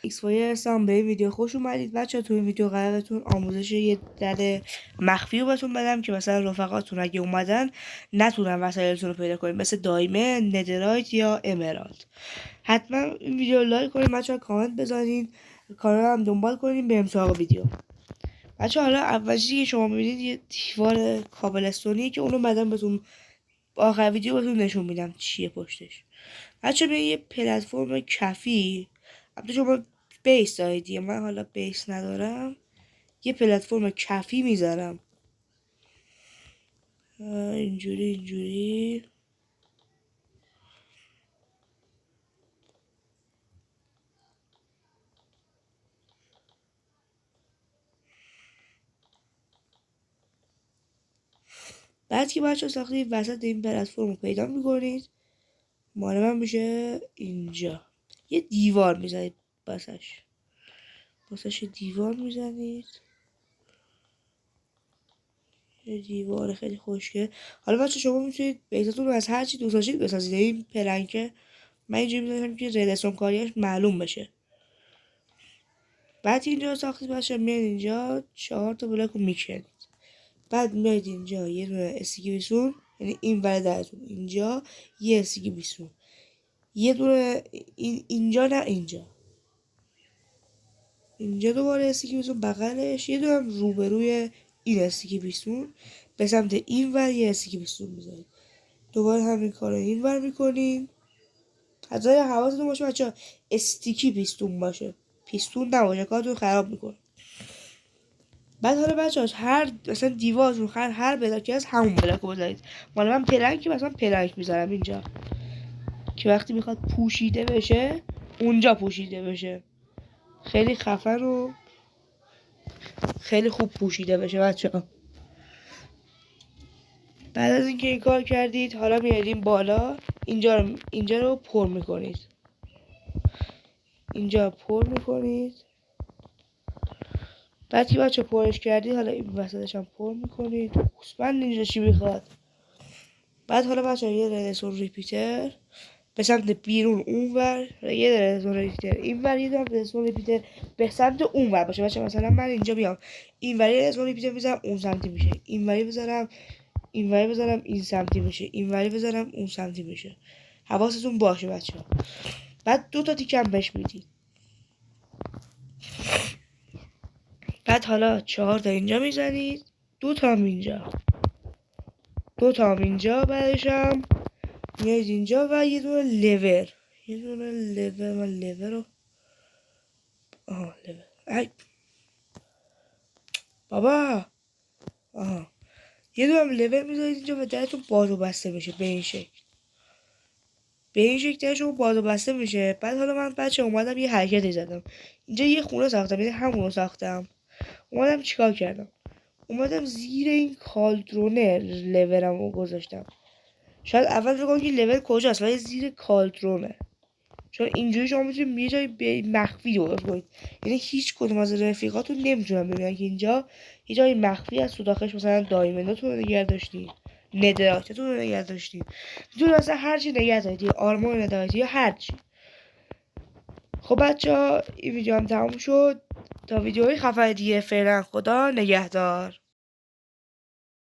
ایکس وای هستم. به این ویدیو خوش اومدید بچه. تو این ویدیو قرارتون آموزش یه در مخفی رو بهتون بدم که مثلا رفقاتون اگه اومدن نتونن وسایلتون رو پیدا کنید، مثل دایمه، ندرایت یا امرالد. حتما این ویدیو رو لایک کنید بچه، کامنت بذارین، کانال هم دنبال کنین. بریم سراغ ویدیو بچه. حالا اول چیزی که شما میبینید یه دیوار کابلستونیه که اونو بعدم بهتون آخر ویدیو بهتون نشون میدم چیه پشتش. بچه بیاین یه پلتفرم کفی، البته شما بیس دارید دیگه، من حالا بیس ندارم، یه پلتفرم کفی میذارم اینجوری. بعد که بچه ساختید وسط این پلتفرم رو پیدا میکنید، مال من میشه اینجا یه دیوار میزنید واسش دیوار میزنید، یه دیوار خیلی خوشگل. حالا بچه شما میتونید بیتتون رو از هر چی دوست داشتید بسازید. این پلنکه من اینجوری میذارم که ردستون کاریش معلوم بشه. بعد اینجا ساختید بچه، میاد اینجا 4 تا بلاک رو میکنید. بعد میاد اینجا یه دونه استیکی بیسون، یعنی این ور درتون اینجا یه استیکی بیسون، یه دونه اینجا نه اینجا دوباره استیکی بیسون، بغلش یه دونه روبروی این استیکی بیسون، به سمت این ور یه استیکی بیسون میذارید. دوباره همین کار رو این ور میکنین. حتی حواستون باشه بچه استیکی پیستون باشه، پیستون نباشه، کارتون خراب میکنه. بعد حالا بچه هر مثلا دیوارتون هر بلاکی هست همون بلاک رو بذارید. مال من پلنک، مثلا پلنک میذارم اینجا که وقتی میخواد پوشیده بشه اونجا پوشیده بشه، خیلی خفن و خیلی خوب پوشیده بشه بچه ها. بعد از اینکه این کار کردید، حالا میاریم بالا، اینجا رو پر میکنید، اینجا پر میکنید. بعد که بچه پرش کردید، حالا این وسطش هم پر میکنید. من اینجا چی میخواد. بعد حالا بچه یه ردستون ریپیتر به سمت بیرون اونور، یه ردستون ریپیتر اینور، یه ردستون ریپیتر به سمت اونور باشه بچه. مثلا من اینجا بیام اینوری ردستون ریپیتر میذارم اون سمتی میشه، اینوری بذارم این سمتی میشه، اینوری بذارم اون سمتی میشه. حواستون باشه بچه. بعد 2 تا تیکه هم بهش میدید. بعد حالا 4 تا اینجا میزنید، 2 تا هم اینجا، 2 تا هم اینجا. بعدش هم میایید اینجا و یه دونه لور، من لور رو لور بابا یه دونه هم لور میذارید اینجا و درتون باز و بسته میشه به این شکل درشون باز و بسته میشه. بعد حالا من بچه اومدم یه حرکتی زدم اینجا، یه خونه ساختم، یعنی همونو ساختم. اومدم چیکار کردم، اومدم زیر این کالترونه لورم رو گذاشتم. شاید اول فکر کنم که لور کجاست، ولی زیر کالترونه، چون اینجوری شما میتونید یه جای مخفی درست کنید، یعنی هیچ کدوم از رفیقاتون نمیتونن ببینن که اینجا یه جای مخفی است. تو داخلش مثلا دایمنداتون رو نگه داشتین، ندرایتتون رو نگه داشتین، میتونید مثلا هر چی نگه دارید، آرمون ندرایت یا هر چی. خب بچه این ویدیو هم تموم شد. تا ویدیوهای خفن دیگه فعلا خدا نگهدار.